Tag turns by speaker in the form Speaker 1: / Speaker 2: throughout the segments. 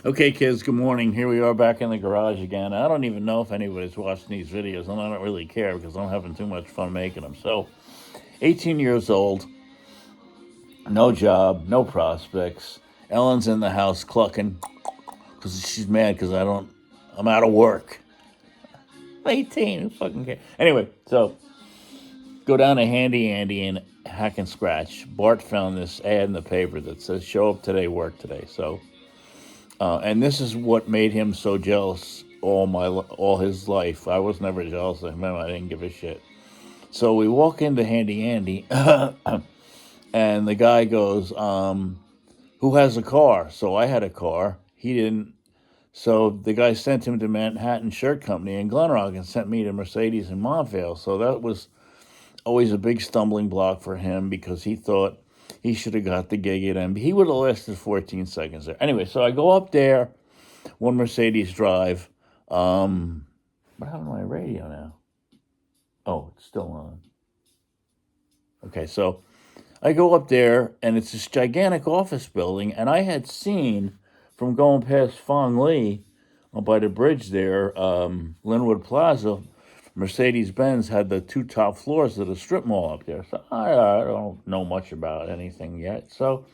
Speaker 1: Okay, kids, good morning. Here we are back in the garage again. I don't even know if anybody's watching these videos, and I don't really care because I'm having too much fun making them. So, 18 years old, no job, no prospects. Ellen's in the house clucking because she's mad because I'm out of work. I'm 18, who fucking cares? Anyway, so go down to Handy Andy and Hack and Scratch. Bart found this ad in the paper that says, show up today, work today. So, and this is what made him so jealous all his life. I was never jealous of him. I didn't give a shit. So we walk into Handy Andy, and the guy goes, "Who has a car?" So I had a car. He didn't. So the guy sent him to Manhattan Shirt Company in Glenrock and sent me to Mercedes in Montvale. So that was always a big stumbling block for him because he thought he should have got the gig at MB. He would have lasted 14 seconds there. Anyway, so I go up there, one Mercedes drive. What happened to my radio now? Oh, it's still on. Okay, so I go up there, and it's this gigantic office building, and I had seen from going past Fong Lee by the bridge there, Linwood Plaza, Mercedes Benz had the two top floors of the strip mall up there. So I don't know much about anything yet. So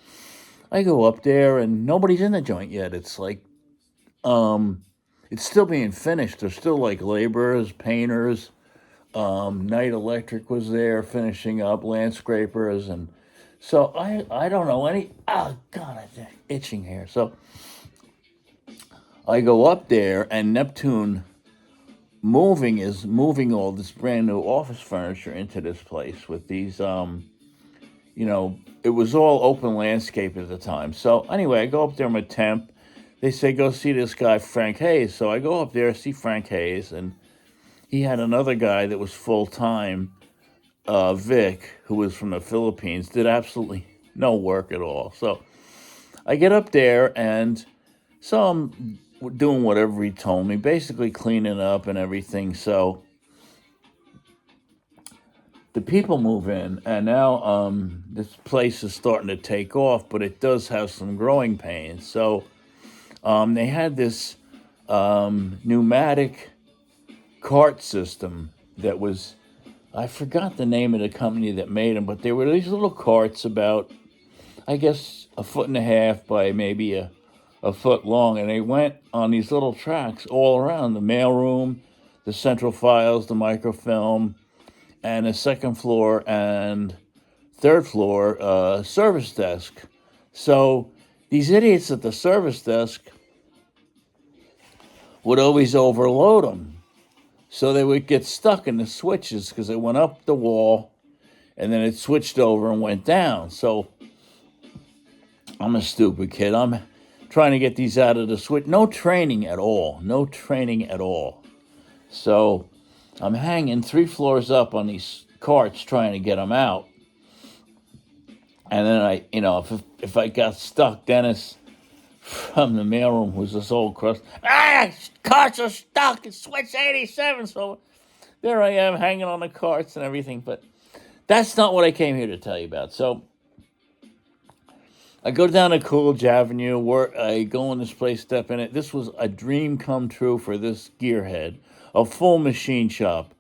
Speaker 1: I go up there, and nobody's in the joint yet. It's like, um, it's still being finished. There's still like laborers, painters. Night Electric was there finishing up, landscrapers, and so I don't know any. Oh God, I'm itching here. So I go up there, and Neptune is moving all this brand new office furniture into this place with these. It was all open landscape at the time. So anyway, I go up there. I'm a temp. They say go see this guy Frank Hayes. So I go up there, see Frank Hayes, and he had another guy that was full time, Vic, who was from the Philippines, did absolutely no work at all. So I get up there, and so I'm doing whatever he told me, basically cleaning up and everything. So the people move in, and now this place is starting to take off, but it does have some growing pains. So they had this pneumatic cart system that was, I forgot the name of the company that made them, but they were these little carts about, I guess, a foot and a half by maybe a foot long, and they went on these little tracks all around the mailroom, the central files, the microfilm, and the second floor and third floor service desk. So these idiots at the service desk would always overload them. So they would get stuck in the switches because they went up the wall and then it switched over and went down. So I'm a stupid kid. I'm trying to get these out of the switch. No training at all. No training at all. So I'm hanging 3 floors up on these carts trying to get them out. And then if I got stuck, Dennis from the mailroom was this old crust. Carts are stuck. It's switch 87. So there I am hanging on the carts and everything. But that's not what I came here to tell you about. So I go down to Coolidge Avenue, where I go in this place, step in it. This was a dream come true for this gearhead. A full machine shop,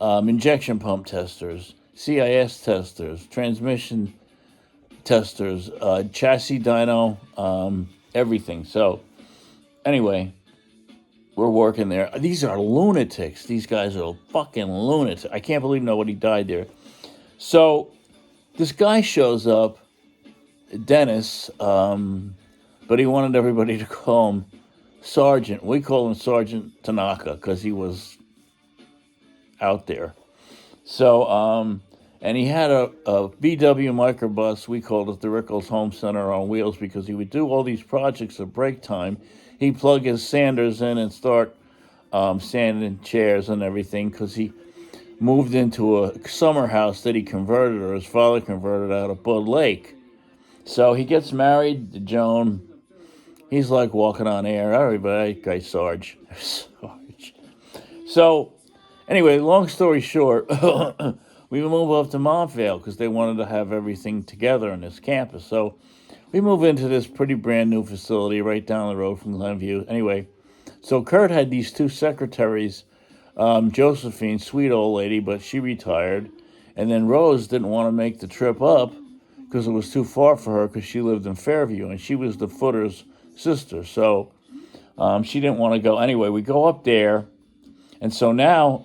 Speaker 1: injection pump testers, CIS testers, transmission testers, chassis dyno, everything. So anyway, we're working there. These are lunatics. These guys are fucking lunatics. I can't believe nobody died there. So this guy shows up, Dennis, but he wanted everybody to call him Sergeant. We call him Sergeant Tanaka because he was out there. So, and he had a VW microbus. We called it the Rickles Home Center on wheels because he would do all these projects at break time. He'd plug his sanders in and start sanding chairs and everything because he moved into a summer house that he converted, or his father converted, out of Bud Lake. So he gets married to Joan. He's like walking on air. Everybody, guy Sarge. Sarge. So, anyway, long story short, we move up to Montvale because they wanted to have everything together on this campus. So we move into this pretty brand new facility right down the road from Glenview. Anyway, so Kurt had these two secretaries, Josephine, sweet old lady, but she retired. And then Rose didn't want to make the trip up because it was too far for her because she lived in Fairview and she was the footer's sister. So she didn't want to go. Anyway, we go up there. And so now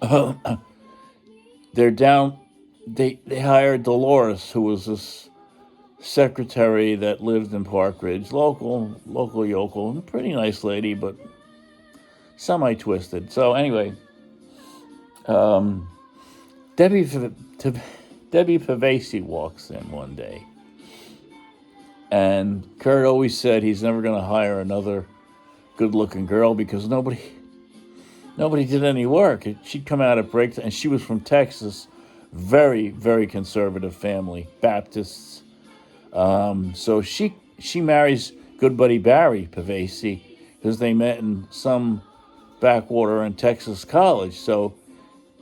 Speaker 1: they're down. They hired Dolores, who was this secretary that lived in Park Ridge, local yokel, pretty nice lady, but semi-twisted. So anyway, Debbie Pavesi walks in one day, and Kurt always said he's never going to hire another good-looking girl because nobody did any work. She'd come out at breaks, and she was from Texas, very, very conservative family, Baptists. So she marries good buddy Barry Pavesi because they met in some backwater in Texas college. So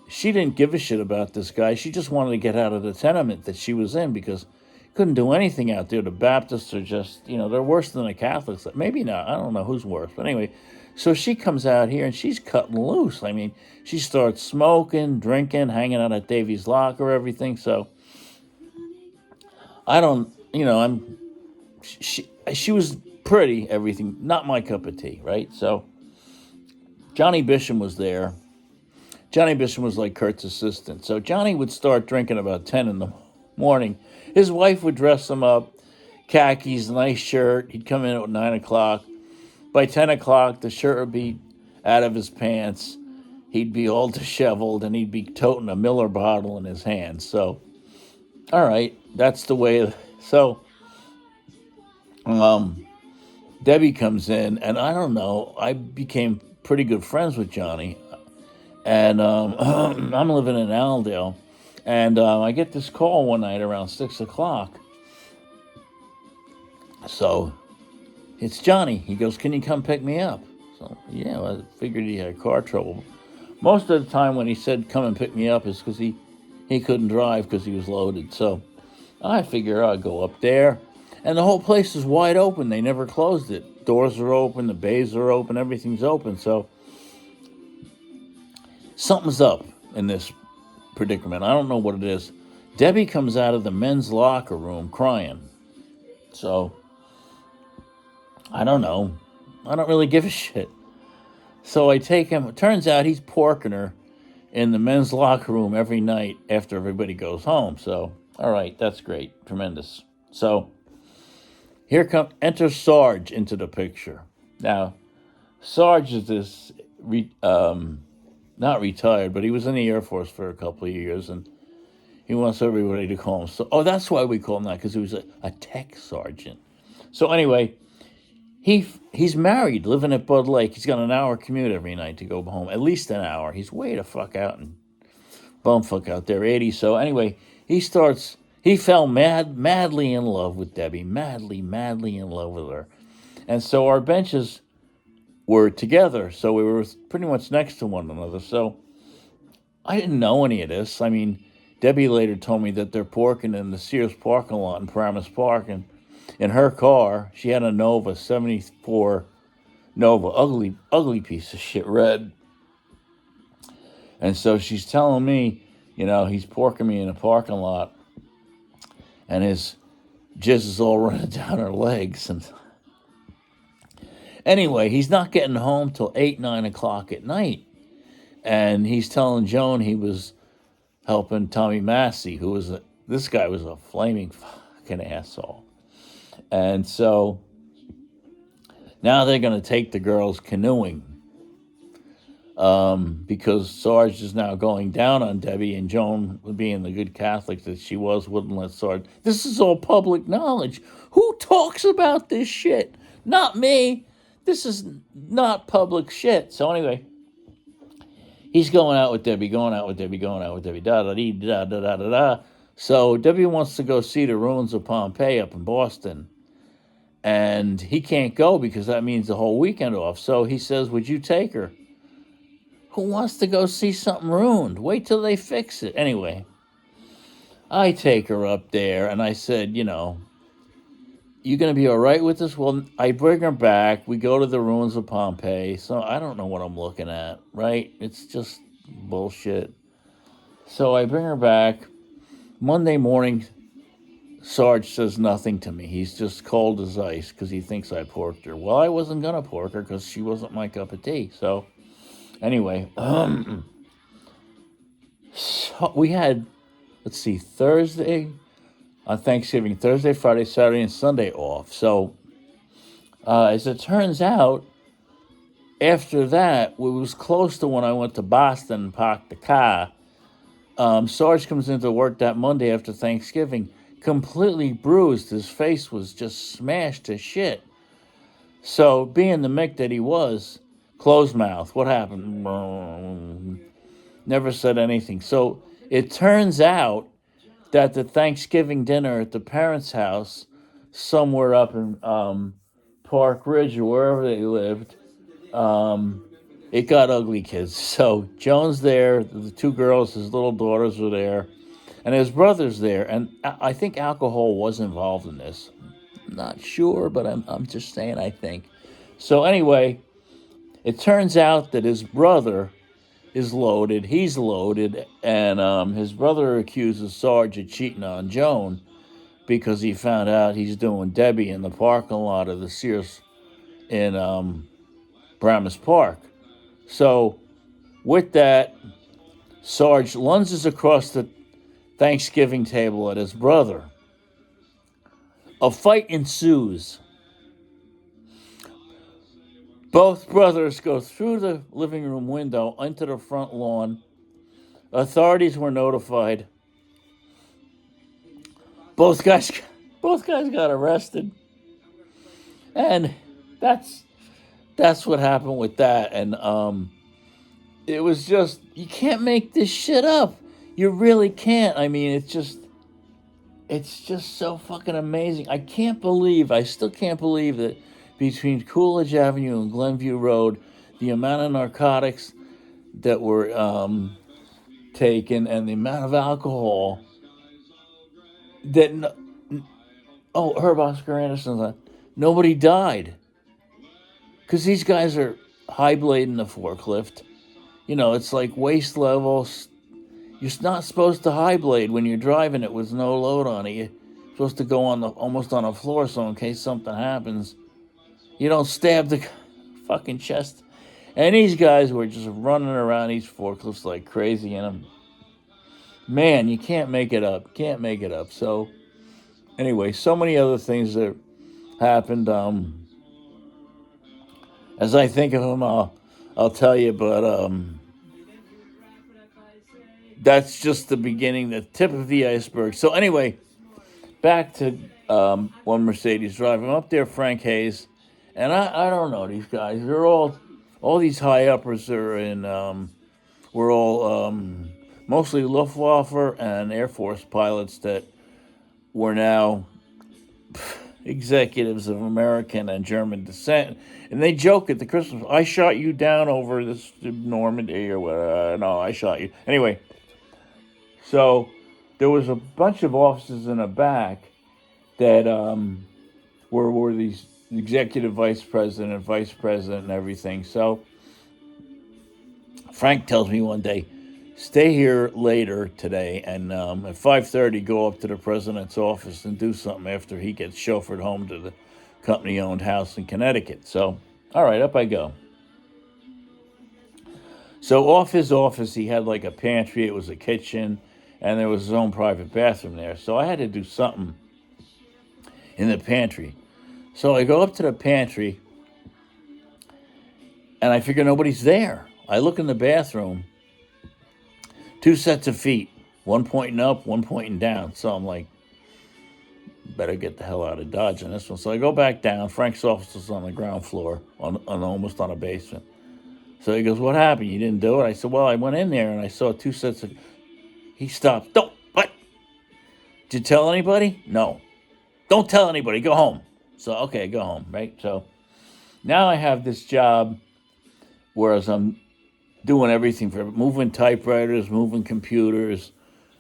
Speaker 1: she didn't give a shit about this guy. She just wanted to get out of the tenement that she was in because couldn't do anything out there. The Baptists are just, they're worse than the Catholics. Maybe not. I don't know who's worse. But anyway, so she comes out here and she's cutting loose. I mean, she starts smoking, drinking, hanging out at Davy's locker, everything. So I don't, she was pretty, everything. Not my cup of tea, right? So Johnny Bishop was there. Johnny Bishop was like Kurt's assistant. So Johnny would start drinking about 10 in the morning. His wife would dress him up, khakis, nice shirt. He'd come in at 9 o'clock. By 10 o'clock, the shirt would be out of his pants. He'd be all disheveled, and he'd be toting a Miller bottle in his hand. So, all right, that's the way. So, Debbie comes in, and I don't know. I became pretty good friends with Johnny. And I'm living in Allendale, and I get this call one night around 6 o'clock. So it's Johnny. He goes, "Can you come pick me up?" So, yeah, I figured he had car trouble. Most of the time when he said come and pick me up is because he couldn't drive because he was loaded. So I figure I'd go up there, and the whole place is wide open. They never closed it. Doors are open, the bays are open, everything's open. So something's up in this predicament. I don't know what it is. Debbie comes out of the men's locker room crying. So, I don't know. I don't really give a shit. So I take him. It turns out he's porking her in the men's locker room every night after everybody goes home. So, all right, that's great. Tremendous. So, enter Sarge into the picture. Now, Sarge is this not retired, but he was in the Air Force for a couple of years, and he wants everybody to call him. So, that's why we call him that, because he was a tech sergeant. So anyway, he's married, living at Bud Lake. He's got an hour commute every night to go home, at least an hour. He's way the fuck out and bumfuck out there, 80. So anyway, he fell madly in love with Debbie, madly in love with her. And so our benches were together, so we were pretty much next to one another. So I didn't know any of this. I mean, Debbie later told me that they're parking in the Sears parking lot in Paramus Park, and in her car, she had a Nova, 74 Nova, ugly piece of shit, red. And so she's telling me, he's parking me in a parking lot, and his jizz is all running down her legs, and anyway, he's not getting home till 8, 9 o'clock at night. And he's telling Joan he was helping Tommy Massey, this guy was a flaming fucking asshole. And so now they're going to take the girls canoeing because Sarge is now going down on Debbie, and Joan, being the good Catholic that she was, wouldn't let Sarge. This is all public knowledge. Who talks about this shit? Not me. This is not public shit. So anyway, he's going out with Debbie, da-da-dee-da-da-da-da-da-da. So Debbie wants to go see the ruins of Pompeii up in Boston. And he can't go because that means the whole weekend off. So he says, would you take her? Who wants to go see something ruined? Wait till they fix it. Anyway, I take her up there, and I said, you going to be all right with this? Well, I bring her back. We go to the ruins of Pompeii. So I don't know what I'm looking at, right? It's just bullshit. So I bring her back. Monday morning, Sarge says nothing to me. He's just cold as ice because he thinks I porked her. Well, I wasn't going to pork her because she wasn't my cup of tea. So anyway, so we had, let's see, Thursday, on Thanksgiving, Thursday, Friday, Saturday, and Sunday off. So as it turns out, after that, it was close to when I went to Boston and parked the car. Sarge comes into work that Monday after Thanksgiving, completely bruised. His face was just smashed to shit. So, being the Mick that he was, closed mouth. What happened? Never said anything. So, it turns out that the Thanksgiving dinner at the parents' house, somewhere up in Park Ridge or wherever they lived, it got ugly, kids. So Joan's there, the two girls, his little daughters were there, and his brother's there. And I think alcohol was involved in this. I'm not sure, but I'm just saying I think. So anyway, it turns out that his brother is loaded. He's loaded, and his brother accuses Sarge of cheating on Joan because he found out he's doing Debbie in the parking lot of the Sears in Brahmas Park. So, with that, Sarge lunges across the Thanksgiving table at his brother. A fight ensues. Both brothers go through the living room window onto the front lawn. Authorities were notified. Both guys got arrested. And that's what happened with that. And it was just, you can't make this shit up. You really can't. I mean, it's just so fucking amazing. I still can't believe that between Coolidge Avenue and Glenview Road, the amount of narcotics that were taken and the amount of alcohol that, Herb Oscar Anderson, nobody died. Because these guys are high blading the forklift. You know, it's like waist level. You're not supposed to high blade when you're driving it with no load on it. You're supposed to go almost on the floor, so in case something happens, you don't stab the fucking chest. And these guys were just running around these forklifts like crazy, and man, you can't make it up. Can't make it up. So anyway, so many other things that happened. As I think of them, I'll tell you, but that's just the beginning, the tip of the iceberg. So anyway, back to one Mercedes Drive. I'm up there, Frank Hayes, and I don't know these guys. They're all these high uppers are in. We're all mostly Luftwaffe and Air Force pilots that were now executives of American and German descent, and they joke at the Christmas. I shot you down over this Normandy or whatever. No, I shot you anyway. So there was a bunch of officers in the back that were these executive vice president and everything. So Frank tells me one day, stay here later today, and at 5:30 go up to the president's office and do something after he gets chauffeured home to the company-owned house in Connecticut. So, all right, up I go. So off his office, he had like a pantry. It was a kitchen, and there was his own private bathroom there. So I had to do something in the pantry. So I go up to the pantry, and I figure nobody's there. I look in the bathroom, 2 sets of feet, one pointing up, one pointing down. So I'm like, better get the hell out of Dodge on this one. So I go back down. Frank's office is on the ground floor, almost on a basement. So he goes, what happened? You didn't do it? I said, well, I went in there and I saw 2 sets of... He stopped. Don't. What? Did you tell anybody? No. Don't tell anybody. Go home. So, okay, go home, right? So now I have this job, whereas I'm doing everything for moving typewriters, moving computers.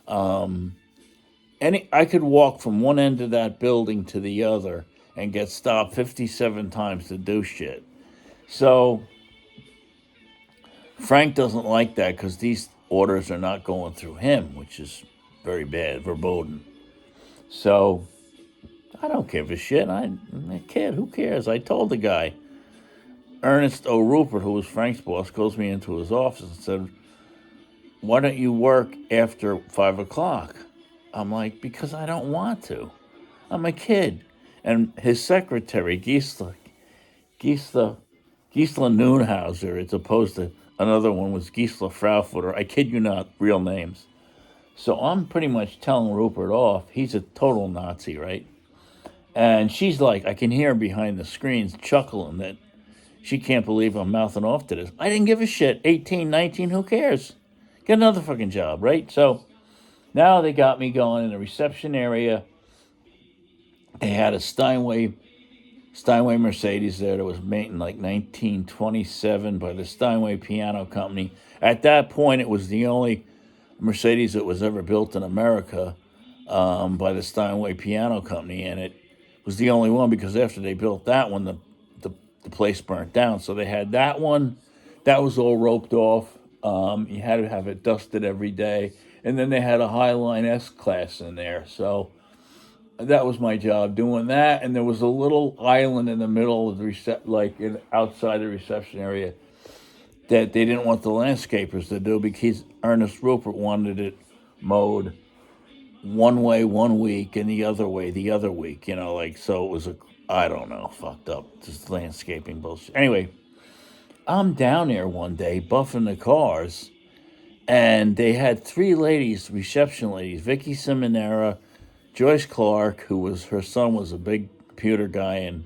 Speaker 1: I could walk from one end of that building to the other and get stopped 57 times to do shit. So Frank doesn't like that because these orders are not going through him, which is very bad, verboten. So I don't give a shit. I'm a kid. Who cares? I told the guy. Ernest O. Rupert, who was Frank's boss, calls me into his office and said, "Why don't you work after 5 o'clock?" I'm like, "Because I don't want to. I'm a kid." And his secretary, Gisela Noonhauser, as opposed to another one was Gisela Fraufurter. I kid you not, real names. So I'm pretty much telling Rupert off. He's a total Nazi, right? And she's like, I can hear her behind the screens chuckling that she can't believe I'm mouthing off to this. I didn't give a shit. 18, 19, who cares? Get another fucking job, right? So now they got me going in the reception area. They had a Steinway Mercedes there that was made in like 1927 by the Steinway Piano Company. At that point, it was the only Mercedes that was ever built in America by the Steinway Piano Company, and it was the only one because after they built that one, the place burnt down. So they had that one. That was all roped off. You had to have it dusted every day. And then they had a Highline S-Class in there. So that was my job doing that. And there was a little island in the middle of the outside the reception area that they didn't want the landscapers to do because Ernest Rupert wanted it mowed one way one week and the other way the other week, so it was I don't know, fucked up, just landscaping bullshit. Anyway, I'm down there one day buffing the cars, and they had three ladies, reception ladies, Vicky Simonera, Joyce Clark, her son was a big computer guy in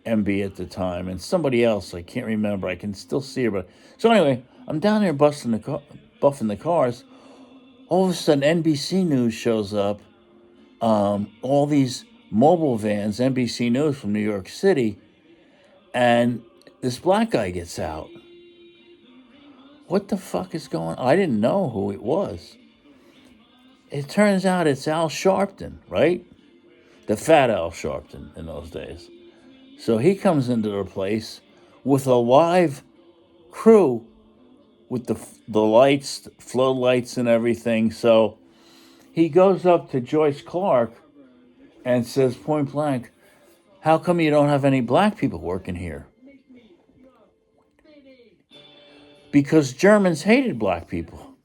Speaker 1: MB at the time, and somebody else, I can't remember, I can still see her, so anyway, I'm down there buffing the cars. All of a sudden, NBC News shows up. All these mobile vans, NBC News from New York City, and this black guy gets out. What the fuck is going on? I didn't know who it was. It turns out it's Al Sharpton, right? The fat Al Sharpton in those days. So he comes into the place with a live crew with the lights, floodlights and everything. So he goes up to Joyce Clark and says point blank, "How come you don't have any black people working here?" Because Germans hated black people.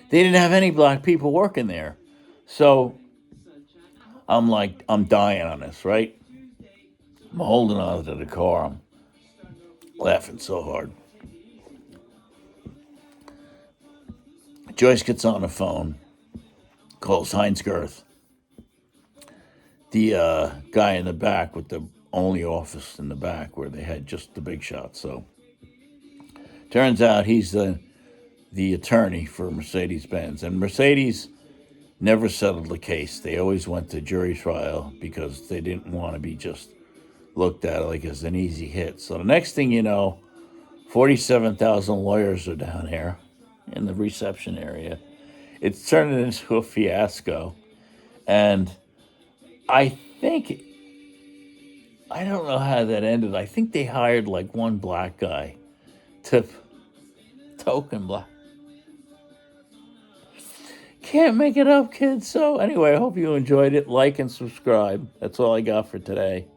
Speaker 1: They didn't have any black people working there. So I'm like, I'm dying on this, right? I'm holding on to the car. I'm laughing so hard. Joyce gets on the phone, calls Heinz Girth, the guy in the back with the only office in the back where they had just the big shots. So turns out he's the attorney for Mercedes-Benz. And Mercedes never settled the case. They always went to jury trial because they didn't want to be just looked at like as an easy hit. So the next thing you know, 47,000 lawyers are down here in the reception area. It's turned into a fiasco. And I don't know how that ended. I think they hired like one black guy to token black. Can't make it up, kids. So anyway, I hope you enjoyed it. Like and subscribe. That's all I got for today.